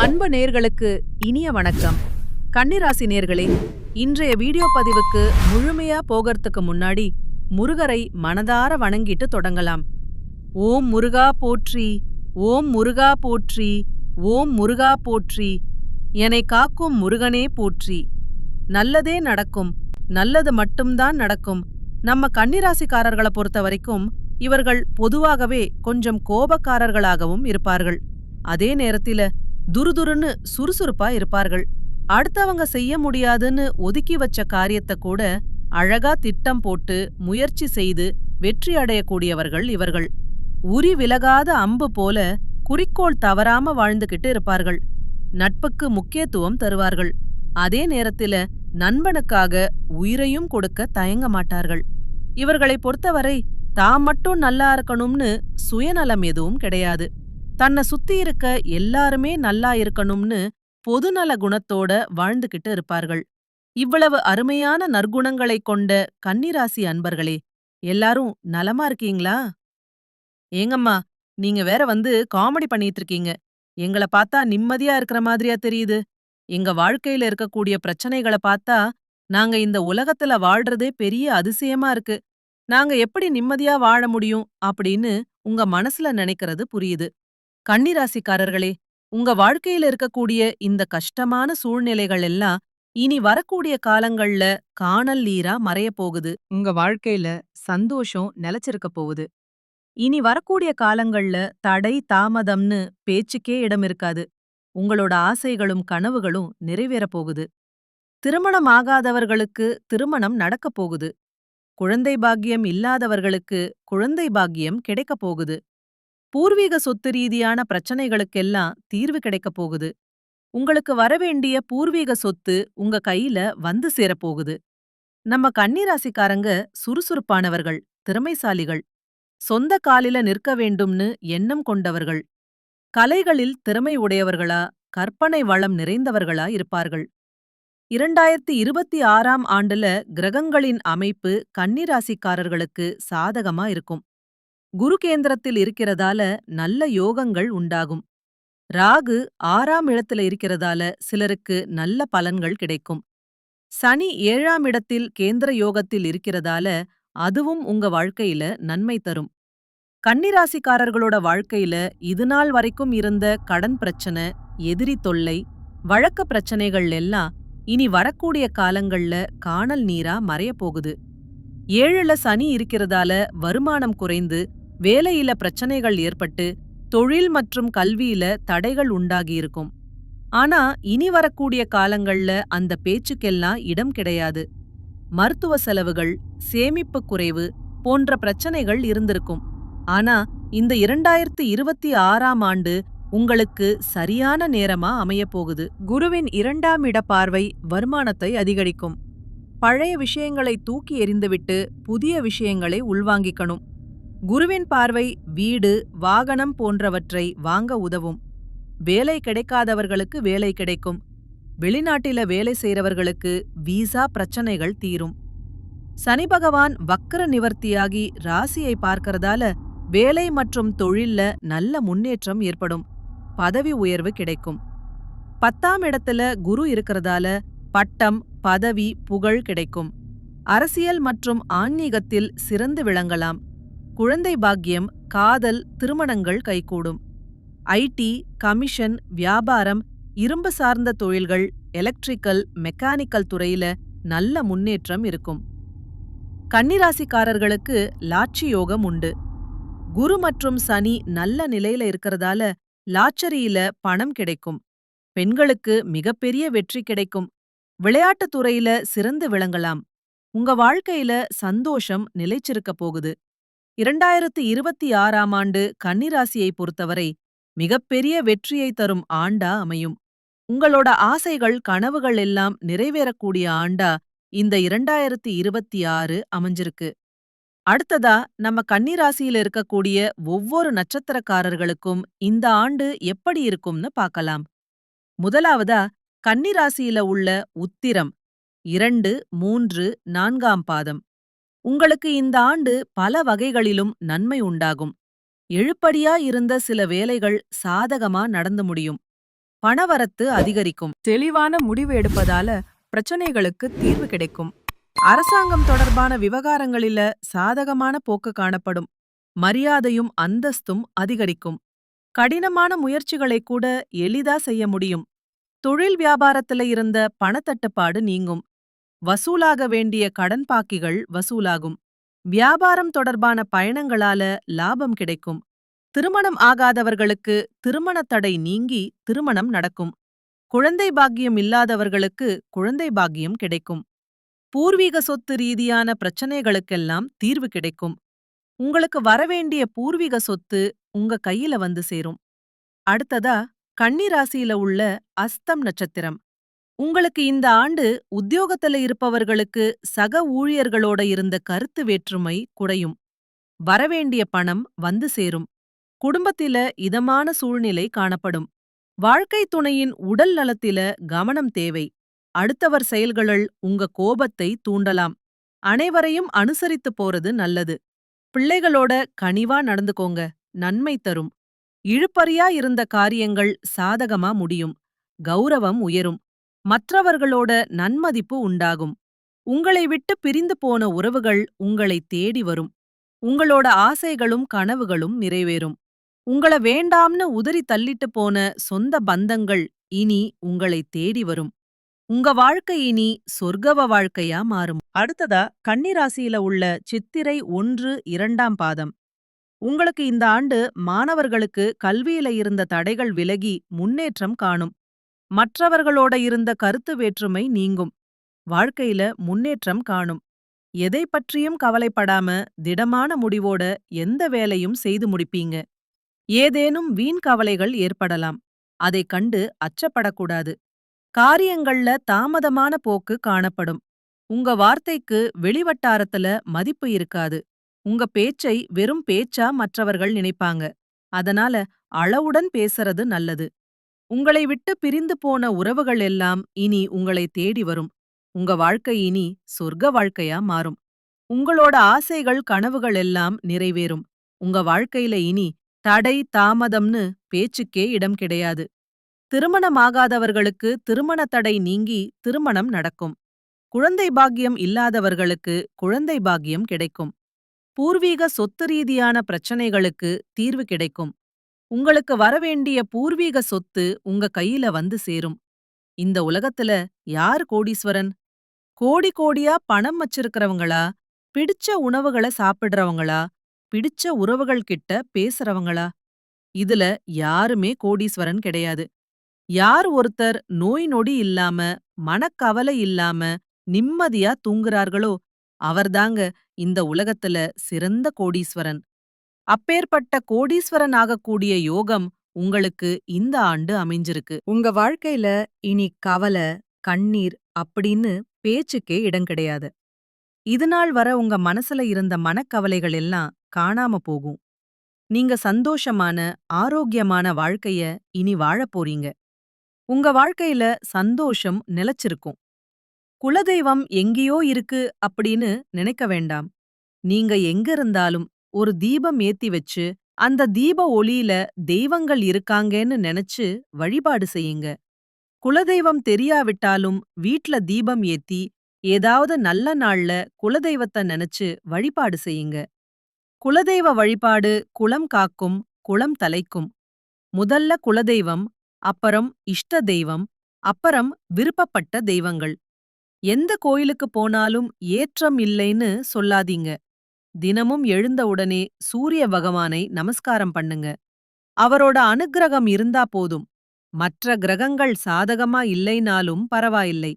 அன்பு நேர்களுக்கு இனிய வணக்கம். கன்னிராசி நேர்களே, இன்றைய வீடியோ பதிவுக்கு முழுமையா போகறதுக்கு முன்னாடி முருகரை மனதார வணங்கிட்டு தொடங்கலாம். ஓம் முருகா போற்றி, ஓம் முருகா போற்றி, ஓம் முருகா போற்றி, என்னை காக்கும் முருகனே போற்றி. நல்லதே நடக்கும், நல்லது மட்டும்தான் நடக்கும். நம்ம கன்னிராசிக்காரர்களை பொறுத்த வரைக்கும் இவர்கள் பொதுவாகவே கொஞ்சம் கோபக்காரர்களாகவும் இருப்பார்கள். அதே நேரத்தில துருதுருன்னு சுறுசுறுப்பா இருப்பார்கள். அடுத்தவங்க செய்ய முடியாதுன்னு ஒதுக்கி வச்ச காரியத்தை கூட அழகா திட்டம் போட்டு முயற்சி செய்து வெற்றி அடையக்கூடியவர்கள் இவர்கள். உரி விலகாத அம்பு போல குறிக்கோள் தவறாம வாழ்ந்துகிட்டு இருப்பார்கள். நட்புக்கு முக்கியத்துவம் தருவார்கள். அதே நேரத்தில நண்பனுக்காக உயிரையும் கொடுக்க தயங்க மாட்டார்கள். இவர்களை பொறுத்தவரை தாம் மட்டும் நல்லா இருக்கணும்னு சுயநலம் எதுவும் கிடையாது. தன்னை சுத்தி இருக்க எல்லாருமே நல்லா இருக்கணும்னு பொதுநல குணத்தோட வாழ்ந்துகிட்டு இருப்பார்கள். இவ்வளவு அருமையான நற்குணங்களைக் கொண்ட கன்னிராசி அன்பர்களே, எல்லாரும் நலமா இருக்கீங்களா? ஏங்கம்மா, நீங்க வேற காமெடி பண்ணிட்டு இருக்கீங்க. எங்கள பார்த்தா நிம்மதியா இருக்கிற மாதிரியா தெரியுது. எங்க வாழ்க்கையில இருக்கக்கூடிய பிரச்சனைகளை பார்த்தா நாங்க இந்த உலகத்துல வாழ்றதே பெரிய அதிசயமா இருக்கு. நாங்க எப்படி நிம்மதியா வாழ முடியும் அப்படின்னு உங்க மனசுல நினைக்கிறது புரியுது. கன்னிராசிக்காரர்களே, உங்க வாழ்க்கையில இருக்கக்கூடிய இந்த கஷ்டமான சூழ்நிலைகள் எல்லாம் இனி வரக்கூடிய காலங்கள்ல கானல் நீரா மறையப் போகுது. உங்க வாழ்க்கையில சந்தோஷம் நிலைச்சிருக்க போகுது. இனி வரக்கூடிய காலங்கள்ல தடை தாமதம்னு பேச்சுக்கே இடம் இருக்காது. உங்களோட ஆசைகளும் கனவுகளும் நிறைவேறப் போகுது. திருமணம் ஆகாதவர்களுக்கு திருமணம் நடக்கப் போகுது. குழந்தை பாக்கியம் இல்லாதவர்களுக்கு குழந்தை பாக்கியம் கிடைக்கப் போகுது. பூர்வீக சொத்து ரீதியான பிரச்சனைகளுக்கெல்லாம் தீர்வு கிடைக்கப் போகுது. உங்களுக்கு வரவேண்டிய பூர்வீக சொத்து உங்க கையில வந்து சேரப்போகுது. நம்ம கன்னிராசிக்காரங்க சுறுசுறுப்பானவர்கள், திறமைசாலிகள், சொந்த காலில நிற்க வேண்டும்னு எண்ணம் கொண்டவர்கள், கலைகளில் திறமை உடையவர்களா, கற்பனை வளம் நிறைந்தவர்களா இருப்பார்கள். 2026ஆம் ஆண்டுல கிரகங்களின் அமைப்பு கன்னிராசிக்காரர்களுக்கு சாதகமா இருக்கும். குரு கேந்திரத்தில் இருக்கிறதால நல்ல யோகங்கள் உண்டாகும். ராகு 6ஆம் இடத்துல இருக்கிறதால சிலருக்கு நல்ல பலன்கள் கிடைக்கும். சனி 7ஆம் இடத்தில் கேந்திர யோகத்தில் இருக்கிறதால அதுவும் உங்க வாழ்க்கையில நன்மை தரும். கன்னிராசிக்காரர்களோட வாழ்க்கையில இதுநாள் வரைக்கும் இருந்த கடன் பிரச்சனை, எதிரி தொல்லை, வழக்க பிரச்சனைகள் எல்லாம் இனி வரக்கூடிய காலங்கள்ல கானல் நீரா மறையப் போகுது. 7ல சனி இருக்கிறதால வருமானம் குறைந்து வேலையில பிரச்சனைகள் ஏற்பட்டு தொழில் மற்றும் கல்வியில தடைகள் உண்டாகியிருக்கும். ஆனா இனி வரக்கூடிய காலங்கள்ல அந்த பேச்சுக்கெல்லாம் இடம் கிடையாது. மருத்துவ செலவுகள், சேமிப்பு குறைவு போன்ற பிரச்சனைகள் இருந்திருக்கும். ஆனா இந்த 2026ஆம் ஆண்டு உங்களுக்கு சரியான நேரமா அமையப் போகுது. குருவின் 2ஆம் இட பார்வை வருமானத்தை அதிகரிக்கும். பழைய விஷயங்களை தூக்கி எறிந்துவிட்டு புதிய விஷயங்களை உள்வாங்கிக்கணும். குருவின் பார்வை வீடு, வாகனம் போன்றவற்றை வாங்க உதவும். வேலை கிடைக்காதவர்களுக்கு வேலை கிடைக்கும். வெளிநாட்டில வேலை செய்றவர்களுக்கு வீசா பிரச்சனைகள் தீரும். சனி பகவான் வக்ர நிவர்த்தியாகி ராசியை பார்க்கறதால வேலை மற்றும் தொழில்ல நல்ல முன்னேற்றம் ஏற்படும். பதவி உயர்வு கிடைக்கும். 10ஆம் இடத்துல குரு இருக்கிறதால பட்டம், பதவி, புகழ் கிடைக்கும். அரசியல் மற்றும் ஆன்மீகத்தில் சிறந்து விளங்கலாம். குழந்தை பாக்கியம், காதல், திருமணங்கள் கைகூடும். ஐடி, கமிஷன், வியாபாரம், இரும்பு சார்ந்த தொழில்கள், எலக்ட்ரிக்கல், மெக்கானிக்கல் துறையில நல்ல முன்னேற்றம் இருக்கும். கன்னிராசிக்காரர்களுக்கு லாட்சி யோகம் உண்டு. குரு மற்றும் சனி நல்ல நிலையில இருக்கிறதால லாட்டரியில பணம் கிடைக்கும். பெண்களுக்கு மிகப்பெரிய வெற்றி கிடைக்கும். விளையாட்டுத் துறையில சிறந்து விளங்கலாம். உங்க வாழ்க்கையில சந்தோஷம் நிலைச்சிருக்க போகுது. 2026ஆம் ஆண்டு கன்னிராசியை பொறுத்தவரை மிகப்பெரிய வெற்றியை தரும் ஆண்டா அமையும். உங்களோட ஆசைகள், கனவுகள் எல்லாம் நிறைவேறக்கூடிய ஆண்டா இந்த 2026 அமைஞ்சிருக்கு. அடுத்ததா நம்ம கன்னிராசியில இருக்கக்கூடிய ஒவ்வொரு நட்சத்திரக்காரர்களுக்கும் இந்த ஆண்டு எப்படி இருக்கும்னு பார்க்கலாம். முதலாவதா கன்னிராசியில உள்ள உத்திரம் 2, 3, 4ஆம் பாதம். உங்களுக்கு இந்த ஆண்டு பல வகைகளிலும் நன்மை உண்டாகும். இழுபறியா இருந்த சில வேலைகள் சாதகமா நடந்து முடியும். பணவரத்து அதிகரிக்கும். தெளிவான முடிவு எடுப்பதால பிரச்சனைகளுக்கு தீர்வு கிடைக்கும். அரசாங்கம் தொடர்பான விவகாரங்களில சாதகமான போக்கு காணப்படும். மரியாதையும் அந்தஸ்தும் அதிகரிக்கும். கடினமான முயற்சிகளை கூட எளிதா செய்ய முடியும். தொழில் வியாபாரத்துல இருந்த பணத்தட்டுப்பாடு நீங்கும். வசூலாக வேண்டிய கடன் பாக்கிகள் வசூலாகும். வியாபாரம் தொடர்பான பயணங்களால லாபம் கிடைக்கும். திருமணம் ஆகாதவர்களுக்கு திருமண தடை நீங்கி திருமணம் நடக்கும். குழந்தை பாக்கியம் இல்லாதவர்களுக்கு குழந்தை பாக்கியம் கிடைக்கும். பூர்வீக சொத்து ரீதியான பிரச்சனைகளுக்கெல்லாம் தீர்வு கிடைக்கும். உங்களுக்கு வரவேண்டிய பூர்வீக சொத்து உங்க கையில வந்து சேரும். அடுத்ததா கன்னி ராசியில உள்ள அஸ்தம் நட்சத்திரம். உங்களுக்கு இந்த ஆண்டு உத்தியோகத்துல இருப்பவர்களுக்கு சக ஊழியர்களோட இருந்த கருத்து வேற்றுமை குறையும். வரவேண்டிய பணம் வந்து சேரும். குடும்பத்தில இதமான சூழ்நிலை காணப்படும். வாழ்க்கை துணையின் உடல் நலத்தில கவனம் தேவை. அடுத்தவர் செயல்கள் உங்க கோபத்தை தூண்டலாம். அனைவரையும் அனுசரித்து போறது நல்லது. பிள்ளைகளோட கனிவா நடந்துக்கோங்க, நன்மை தரும். இழுபறியா இருந்த காரியங்கள் சாதகமா முடியும். கௌரவம் உயரும். மற்றவர்களோட நன்மதிப்பு உண்டாகும். உங்களை விட்டு பிரிந்து போன உறவுகள் உங்களை தேடி வரும். உங்களோட ஆசைகளும் கனவுகளும் நிறைவேறும். உங்கள வேண்டாம்னு உதறி தள்ளிட்டு போன சொந்த பந்தங்கள் இனி உங்களை தேடி வரும். உங்க வாழ்க்கை இனி சொர்க்கவ வாழ்க்கையா மாறும். அடுத்ததா கன்னிராசியில உள்ள சித்திரை 1, 2ஆம் பாதம். உங்களுக்கு இந்த ஆண்டு மாணவர்களுக்கு கல்வியில இருந்த தடைகள் விலகி முன்னேற்றம் காணும். மற்றவர்களோட இருந்த கருத்து வேற்றுமை நீங்கும். வாழ்க்கையில முன்னேற்றம் காணும். எதை பற்றியும் கவலைப்படாம திடமான முடிவோட எந்த வேலையும் செய்து முடிப்பீங்க. ஏதேனும் வீண் கவலைகள் ஏற்படலாம். அதைக் கண்டு அச்சப்படக்கூடாது. காரியங்கள்ல தாமதமான போக்கு காணப்படும். உங்க வார்த்தைக்கு வெளிவட்டாரத்துல மதிப்பு இருக்காது. உங்க பேச்சை வெறும் பேச்சா மற்றவர்கள் நினைப்பாங்க. அதனால அளவுடன் பேசறது நல்லது. உங்களை விட்டு பிரிந்து போன உறவுகள் எல்லாம் இனி உங்களை தேடி வரும். உங்க வாழ்க்கை இனி சொர்க்க வாழ்க்கையா மாறும். உங்களோட ஆசைகள் கனவுகள் எல்லாம் நிறைவேறும். உங்க வாழ்க்கையில இனி தடை தாமதம்னு பேச்சுக்கே இடம் கிடையாது. திருமணமாகாதவர்களுக்கு திருமண தடை நீங்கி திருமணம் நடக்கும். குழந்தை பாக்கியம் இல்லாதவர்களுக்கு குழந்தை பாக்கியம் கிடைக்கும். பூர்வீக சொத்து ரீதியான பிரச்சனைகளுக்கு தீர்வு கிடைக்கும். உங்களுக்கு வரவேண்டிய பூர்வீக சொத்து உங்க கையில வந்து சேரும். இந்த உலகத்துல யார் கோடீஸ்வரன்? கோடி கோடியா பணம் வச்சிருக்கிறவங்களா? பிடிச்ச உணவுகளை சாப்பிடுறவங்களா? பிடிச்ச உறவுகள் கிட்ட பேசுறவங்களா? இதுல யாருமே கோடீஸ்வரன் கிடையாது. யார் ஒருத்தர் நோய் நொடி இல்லாம மனக்கவலை இல்லாம நிம்மதியா தூங்குறார்களோ அவர்தாங்க இந்த உலகத்துல சிறந்த கோடீஸ்வரன். அப்பேற்பட்ட கோடீஸ்வரன் ஆகக்கூடிய யோகம் உங்களுக்கு இந்த ஆண்டு அமைஞ்சிருக்கு. உங்க வாழ்க்கையில இனி கவலை, கண்ணீர் அப்படின்னு பேச்சுக்கே இடம் கிடையாது. இதுநாள் வர உங்க மனசுல இருந்த மனக்கவலைகள் எல்லாம் காணாம போகும். நீங்க சந்தோஷமான, ஆரோக்கியமான வாழ்க்கைய இனி வாழப் போறீங்க. உங்க வாழ்க்கையில சந்தோஷம் நிலைச்சிருக்கும். குலதெய்வம் எங்கேயோ இருக்கு அப்படின்னு நினைக்க வேண்டாம். நீங்க எங்க இருந்தாலும் ஒரு தீபம் ஏத்தி வச்சு அந்த தீப ஒளியில தெய்வங்கள் இருக்காங்கன்னு நினைச்சு வழிபாடு செய்யுங்க. குலதெய்வம் தெரியாவிட்டாலும் வீட்ல தீபம் ஏத்தி ஏதாவது நல்ல நாள்ல குலதெய்வத்தை நினைச்சு வழிபாடு செய்யுங்க. குலதெய்வ வழிபாடு குலம் காக்கும், குலம் தலைக்கும். முதல்ல குலதெய்வம், அப்புறம் இஷ்ட தெய்வம், அப்புறம் விருப்பப்பட்ட தெய்வங்கள். எந்த கோயிலுக்கு போனாலும் ஏற்றம் இல்லைன்னு சொல்லாதீங்க. தினமும் எழுந்தவுடனே சூரிய பகவானை நமஸ்காரம் பண்ணுங்க. அவரோட அனுக்கிரகம் இருந்தா போதும். மற்ற கிரகங்கள் சாதகமா இல்லைனாலும் பரவாயில்லை.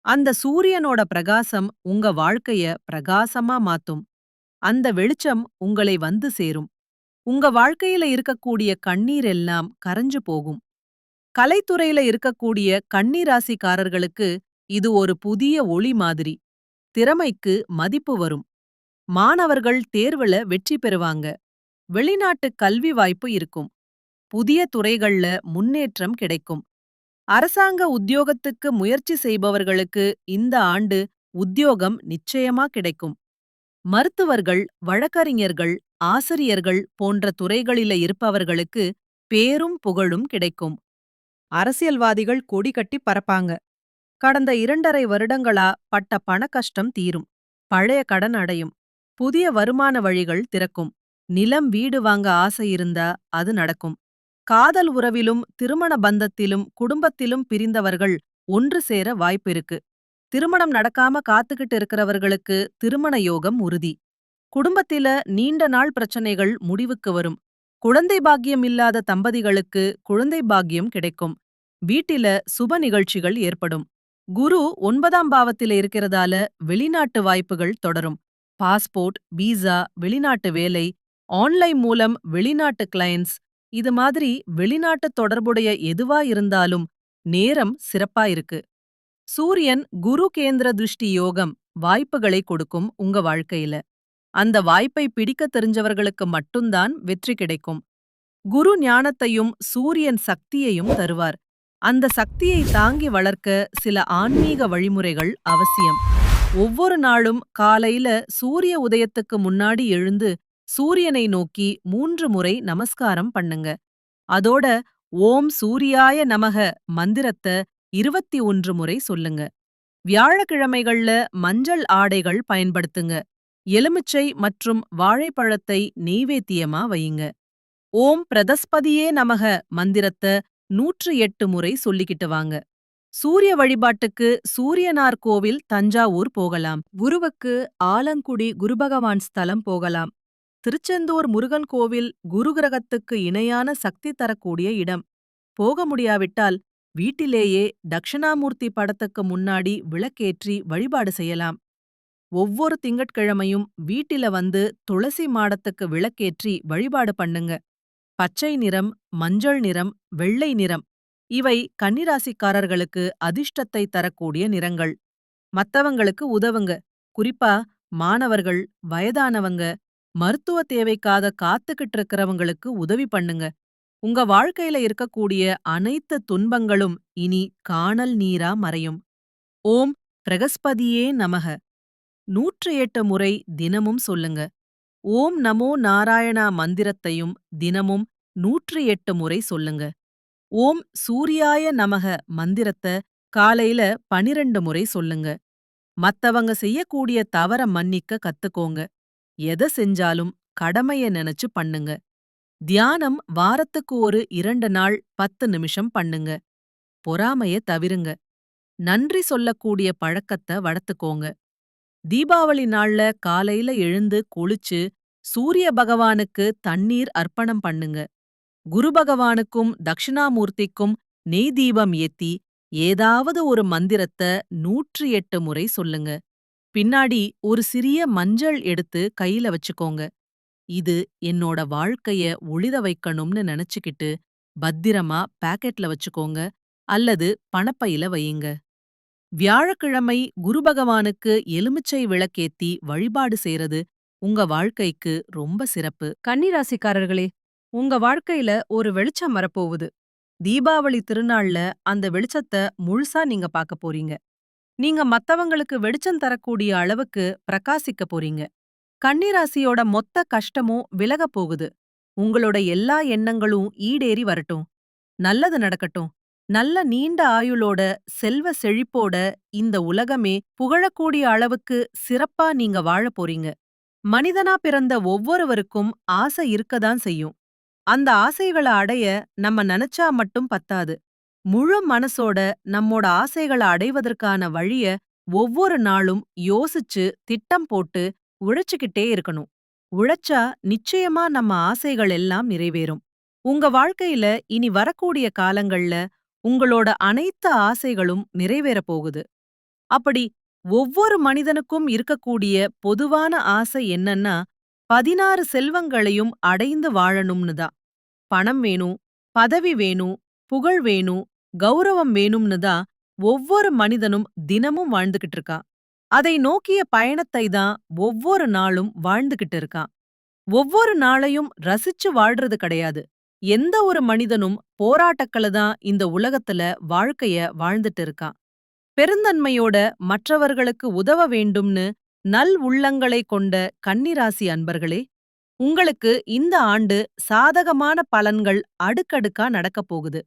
அந்த சூரியனோட பிரகாசம் உங்க வாழ்க்கைய பிரகாசமா மாத்தும். அந்த வெளிச்சம் உங்களை வந்து சேரும். உங்க வாழ்க்கையில இருக்கக்கூடிய கண்ணீர் எல்லாம் கரைஞ்சு போகும். கலைத்துறையில இருக்கக்கூடிய கன்னி ராசிக்காரர்களுக்கு இது ஒரு புதிய ஒளி மாதிரி. திறமைக்கு மதிப்பு வரும். மாணவர்கள் தேர்வுல வெற்றி பெறுவாங்க. வெளிநாட்டு கல்வி வாய்ப்பு இருக்கும். புதிய துறைகள்ல முன்னேற்றம் கிடைக்கும். அரசாங்க உத்தியோகத்துக்கு முயற்சி செய்பவர்களுக்கு இந்த ஆண்டு உத்தியோகம் நிச்சயமா கிடைக்கும். மருத்துவர்கள், வழக்கறிஞர்கள், ஆசிரியர்கள் போன்ற துறைகளில இருப்பவர்களுக்கு பேரும் புகழும் கிடைக்கும். அரசியல்வாதிகள் கொடி கட்டி பறப்பாங்க. கடந்த 2½ வருடங்களா பட்ட பண கஷ்டம் தீரும். பழைய கடன் அடையும். புதிய வருமான வழிகள் திறக்கும். நிலம் வீடு வாங்க ஆசை இருந்தா அது நடக்கும். காதல் உறவிலும் திருமண பந்தத்திலும் குடும்பத்திலும் பிரிந்தவர்கள் ஒன்று சேர வாய்ப்பிருக்கு. திருமணம் நடக்காம காத்துக்கிட்டு இருக்கிறவர்களுக்கு திருமண யோகம் உறுதி. குடும்பத்தில நீண்ட நாள் பிரச்சனைகள் முடிவுக்கு வரும். குழந்தை பாக்கியம் இல்லாத தம்பதிகளுக்கு குழந்தை பாக்கியம் கிடைக்கும். வீட்டில சுப நிகழ்ச்சிகள் ஏற்படும். குரு 9ஆம் பாவத்தில இருக்கிறதால வெளிநாட்டு வாய்ப்புகள் தொடரும். பாஸ்போர்ட், வீசா, வெளிநாட்டு வேலை, ஆன்லைன் மூலம் வெளிநாட்டு கிளையண்ட்ஸ், இது மாதிரி வெளிநாட்டு தொடர்புடைய எதுவா இருந்தாலும் நேரம் சிறப்பா இருக்கு. சூரியன் குரு கேந்திர திருஷ்டி யோகம் வாய்ப்புகளை கொடுக்கும் உங்க வாழ்க்கையில. அந்த வாய்ப்பை பிடிக்க தெரிஞ்சவர்களுக்கு மட்டும்தான் வெற்றி கிடைக்கும். குரு ஞானத்தையும் சூரியன் சக்தியையும் தருவார். அந்த சக்தியை தாங்கி வளர்க்க சில ஆன்மீக வழிமுறைகள் அவசியம். ஒவ்வொரு நாளும் காலையில சூரிய உதயத்துக்கு முன்னாடி எழுந்து சூரியனை நோக்கி 3 முறை நமஸ்காரம் பண்ணுங்க. அதோட ஓம் சூர்யாய நமக மந்திரத்த 21 முறை சொல்லுங்க. வியாழக்கிழமைகள்ல மஞ்சள் ஆடைகள் பயன்படுத்துங்க. எலுமிச்சை மற்றும் வாழைப்பழத்தை நெய்வேத்தியமா வையுங்க. ஓம் பிரதஸ்பதியே நமக மந்திரத்த 108 முறை சொல்லிக்கிட்டு வாங்க. சூரிய வழிபாட்டுக்கு சூரியனார் கோவில் தஞ்சாவூர் போகலாம். குருவுக்கு ஆலங்குடி குருபகவான் ஸ்தலம் போகலாம். திருச்செந்தூர் முருகன் கோவில் குரு கிரகத்துக்கு இணையான சக்தி தரக்கூடிய இடம். போக முடியாவிட்டால் வீட்டிலேயே தக்ஷணாமூர்த்தி படத்துக்கு முன்னாடி விளக்கேற்றி வழிபாடு செய்யலாம். ஒவ்வொரு திங்கட்கிழமையும் வீட்டில வந்து துளசி மாடத்துக்கு விளக்கேற்றி வழிபாடு பண்ணுங்க. பச்சை நிறம், மஞ்சள் நிறம், வெள்ளை நிறம் இவை கன்னிராசிக்காரர்களுக்கு அதிர்ஷ்டத்தை தரக்கூடிய நிறங்கள். மத்தவங்களுக்கு உதவுங்க. குறிப்பா மாணவர்கள், வயதானவங்க, மருத்துவ தேவைக்காக காத்துக்கிட்டு இருக்கிறவங்களுக்கு உதவி பண்ணுங்க. உங்க வாழ்க்கையில இருக்கக்கூடிய அனைத்து துன்பங்களும் இனி காணல் நீரா மறையும். ஓம் பிரகஸ்பதியே நமக 108 முறை தினமும் சொல்லுங்க. ஓம் நமோ நாராயணா மந்திரத்தையும் தினமும் 108 முறை சொல்லுங்க. ஓம் சூர்யாய நமக மந்திரத்த காலையில 12 முறை சொல்லுங்க. மத்தவங்க செய்யக்கூடிய தவற மன்னிக்க கத்துக்கோங்க. எதை செஞ்சாலும் கடமைய நினைச்சு பண்ணுங்க. தியானம் வாரத்துக்கு ஒரு 2 நாள் 10 நிமிஷம் பண்ணுங்க. பொறாமைய தவிருங்க. நன்றி சொல்லக்கூடிய பழக்கத்தை வளர்த்துக்கோங்க. தீபாவளி நாள்ல காலையில எழுந்து குளிச்சு சூரிய பகவானுக்கு தண்ணீர் அர்ப்பணம் பண்ணுங்க. குரு பகவானுக்கும் தக்ஷிணாமூர்த்திக்கும் நெய் தீபம் ஏத்தி ஏதாவது ஒரு மந்திரத்த 108 முறை சொல்லுங்க. பின்னாடி ஒரு சிறிய மஞ்சள் எடுத்து கையில வச்சுக்கோங்க. இது என்னோட வாழ்க்கைய ஒளிர வைக்கணும்னு நினைச்சுக்கிட்டு பத்திரமா பாக்கெட்ல வச்சுக்கோங்க அல்லது பணப்பையில வையுங்க. வியாழக்கிழமை குரு பகவானுக்கு எலுமிச்சை விளக்கேத்தி வழிபாடு செய்றது உங்க வாழ்க்கைக்கு ரொம்ப சிறப்பு. கன்னிராசிக்காரர்களே, உங்க வாழ்க்கையில ஒரு வெளிச்சம் வரப்போகுது. தீபாவளி திருநாள்ல அந்த வெளிச்சத்த முழுசா நீங்க பார்க்க போறீங்க. நீங்க மத்தவங்களுக்கு வெளிச்சம் தரக்கூடிய அளவுக்கு பிரகாசிக்க போறீங்க. கன்னிராசியோட மொத்த கஷ்டமும் விலகப் போகுது. உங்களோட எல்லா எண்ணங்களும் ஈடேறி வரட்டும். நல்லது நடக்கட்டும். நல்ல நீண்ட ஆயுளோட செல்வ செழிப்போட இந்த உலகமே புகழக்கூடிய அளவுக்கு சிறப்பா நீங்க வாழப் போறீங்க. மனிதனா பிறந்த ஒவ்வொருவருக்கும் ஆசை இருக்கதான் செய்யும். அந்த ஆசைகளை அடைய நம்ம நினைச்சா மட்டும் பத்தாது. முழு மனசோட நம்மோட ஆசைகளை அடைவதற்கான வழிய ஒவ்வொரு நாளும் யோசிச்சு திட்டம் போட்டு உழைச்சுக்கிட்டே இருக்கணும். உழைச்சா நிச்சயமா நம்ம ஆசைகள் எல்லாம் நிறைவேறும். உங்க வாழ்க்கையில இனி வரக்கூடிய காலங்கள்ல உங்களோட அனைத்து ஆசைகளும் நிறைவேறப் போகுது. அப்படி ஒவ்வொரு மனிதனுக்கும் இருக்கக்கூடிய பொதுவான ஆசை என்னன்னா 16 செல்வங்களையும் அடைந்து வாழணும்னு தான். பணம் வேணும், பதவி வேணும், புகழ் வேணும், கௌரவம் வேணும்னு தான் ஒவ்வொரு மனிதனும் தினமும் வாழ்ந்துகிட்டு இருக்கான். அதை நோக்கிய பயணத்தை தான் ஒவ்வொரு நாளும் வாழ்ந்துகிட்டு இருக்கான். ஒவ்வொரு நாளையும் ரசிச்சு வாழ்றது கிடையாது. எந்த ஒரு மனிதனும் போராட்டக்கள தான் இந்த உலகத்துல வாழ்க்கைய வாழ்ந்துட்டு இருக்கான். பெருந்தன்மையோட மற்றவர்களுக்கு உதவ வேண்டும்னு நல் உள்ளங்களை கொண்ட கன்னிராசி அன்பர்களே, உங்களுக்கு இந்த ஆண்டு சாதகமான பலன்கள் அடுக்கடுக்கா நடக்கப் போகுது.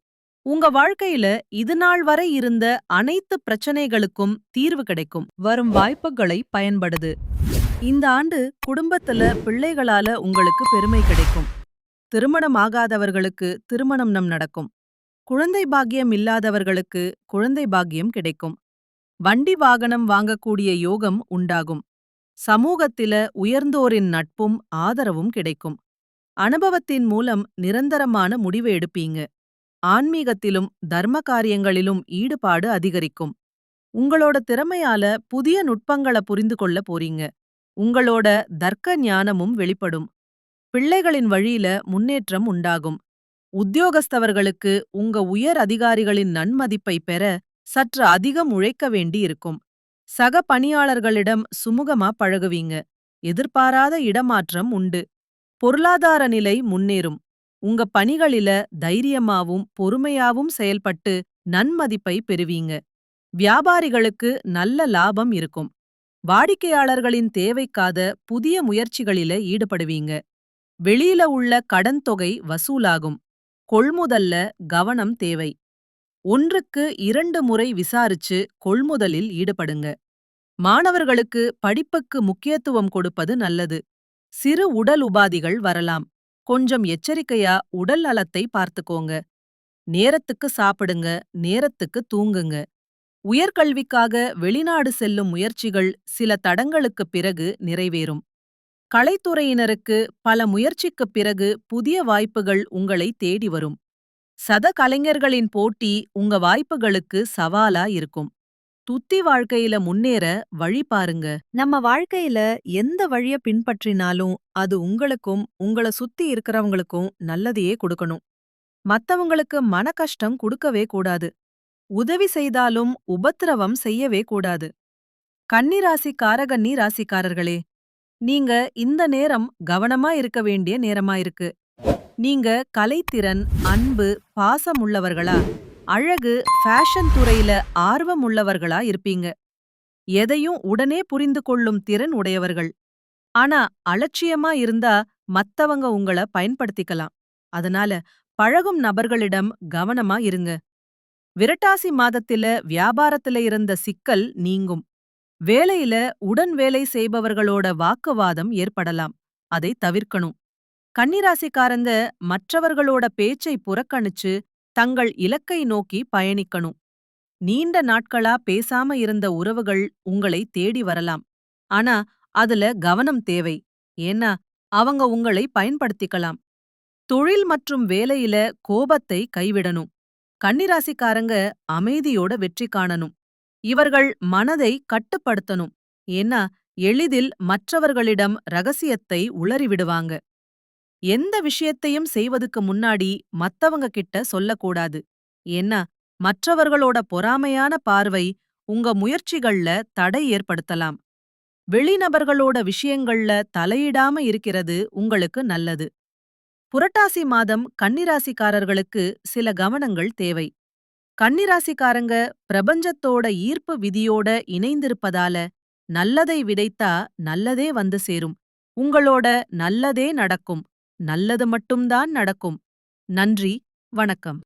உங்க வாழ்க்கையில இதுநாள் வரை இருந்த அனைத்து பிரச்சனைகளுக்கும் தீர்வு கிடைக்கும். வரும் வாய்ப்புகளை பயன்படுது. இந்த ஆண்டு குடும்பத்துல பிள்ளைகளால உங்களுக்கு பெருமை கிடைக்கும். திருமணம் ஆகாதவர்களுக்கு திருமணம் நடக்கும். குழந்தை பாக்கியம் இல்லாதவர்களுக்கு குழந்தை பாக்கியம் கிடைக்கும். வண்டி வாகனம் வாங்கக்கூடிய யோகம் உண்டாகும். சமூகத்தில உயர்ந்தோரின் நட்பும் ஆதரவும் கிடைக்கும். அனுபவத்தின் மூலம் நிரந்தரமான முடிவு எடுப்பீங்க. ஆன்மீகத்திலும் தர்ம காரியங்களிலும் ஈடுபாடு அதிகரிக்கும். உங்களோட திறமையால புதிய நுட்பங்கள புரிந்து கொள்ள போறீங்க. உங்களோட தர்க்க ஞானமும் வெளிப்படும். பிள்ளைகளின் வழியில முன்னேற்றம் உண்டாகும். உத்தியோகஸ்தவர்களுக்கு உங்க உயர் அதிகாரிகளின் நன்மதிப்பை பெற சற்று அதிகம் உழைக்க வேண்டி இருக்கும். சக பணியாளர்களிடம் சுமூகமா பழகுவீங்க. எதிர்பாராத இடமாற்றம் உண்டு. பொருளாதார நிலை முன்னேறும். உங்க பணிகளில தைரியமாவும் பொறுமையாவும் செயல்பட்டு நன்மதிப்பை பெறுவீங்க. வியாபாரிகளுக்கு நல்ல லாபம் இருக்கும். வாடிக்கையாளர்களின் தேவைக்காக புதிய முயற்சிகளில ஈடுபடுவீங்க. வெளியில உள்ள கடன் தொகை வசூலாகும். கொள்முதல்ல கவனம் தேவை. ஒன்றுக்கு 2 முறை விசாரிச்சு கொள்முதலில் ஈடுபடுங்க. மாணவர்களுக்கு படிப்புக்கு முக்கியத்துவம் கொடுப்பது நல்லது. சிறு உடல் உபாதிகள் வரலாம். கொஞ்சம் எச்சரிக்கையா உடல் நலத்தை பார்த்துக்கோங்க. நேரத்துக்கு சாப்பிடுங்க, நேரத்துக்கு தூங்குங்க. உயர்கல்விக்காக வெளிநாடு செல்லும் முயற்சிகள் சில தடங்களுக்குப் பிறகு நிறைவேறும். கலைத்துறையினருக்கு பல முயற்சிக்குப் பிறகு புதிய வாய்ப்புகள் உங்களை தேடி வரும். சத கலைஞர்களின் போட்டி உங்க வாய்ப்புகளுக்கு சவாலா இருக்கும். துத்தி வாழ்க்கையில முன்னேற வழி பாருங்க. நம்ம வாழ்க்கையில எந்த வழிய பின்பற்றினாலும் அது உங்களுக்கும் உங்கள சுத்தி இருக்கிறவங்களுக்கும் நல்லதையே கொடுக்கணும். மத்தவங்களுக்கு மன கஷ்டம் கொடுக்கவே கூடாது. உதவி செய்தாலும் உபத்திரவம் செய்யவே கூடாது. கன்னி ராசிக்காரர்களே, நீங்க இந்த நேரம் கவனமா இருக்க வேண்டிய நேரமா இருக்கு. நீங்க கலைத்திறன், அன்பு, பாசம் உள்ளவர்களா, அழகு, ஃபேஷன் துறையில ஆர்வம் உள்ளவர்களா இருப்பீங்க. எதையும் உடனே புரிந்து கொள்ளும் திறன் உடையவர்கள். ஆனா அலட்சியமா இருந்தா மத்தவங்க உங்கள பயன்படுத்திக்கலாம். அதனால பழகும் நபர்களிடம் கவனமா இருங்க. விரட்டாசி மாதத்தில வியாபாரத்தில இருந்த சிக்கல் நீங்கும். வேலையில உடன் வேலை செய்பவர்களோட வாக்குவாதம் ஏற்படலாம். அதை தவிர்க்கணும். கன்னிராசிக்காரங்க மற்றவர்களோட பேச்சை புறக்கணிச்சு தங்கள் இலக்கை நோக்கி பயணிக்கணும். நீண்ட நாட்களா பேசாம இருந்த உறவுகள் உங்களை தேடி வரலாம். ஆனா அதுல கவனம் தேவை. ஏன்னா அவங்க உங்களை பயன்படுத்திக்கலாம். தொழில் மற்றும் வேலையில கோபத்தை கைவிடணும். கன்னிராசிக்காரங்க அமைதியோட வெற்றி காணணும். இவர்கள் மனதை கட்டுப்படுத்தணும். ஏன்னா எளிதில் மற்றவர்களிடம் ரகசியத்தை உளறிவிடுவாங்க. எந்த விஷயத்தையும் செய்வதுக்கு முன்னாடி மத்தவங்க கிட்ட சொல்லக்கூடாது. ஏன்னா மற்றவர்களோட பொறாமையான பார்வை உங்க முயற்சிகள்ல தடை ஏற்படுத்தலாம். வெளிநபர்களோட விஷயங்கள்ல தலையிடாம இருக்கிறது உங்களுக்கு நல்லது. புரட்டாசி மாதம் கன்னிராசிக்காரர்களுக்கு சில கவனங்கள் தேவை. கன்னிராசிக்காரங்க பிரபஞ்சத்தோட ஈர்ப்பு விதியோட இணைந்திருப்பதால நல்லதை விதைத்தா நல்லதே வந்து சேரும். உங்களோட நல்லதே நடக்கும். நல்லது மட்டும்தான் நடக்கும். நன்றி, வணக்கம்.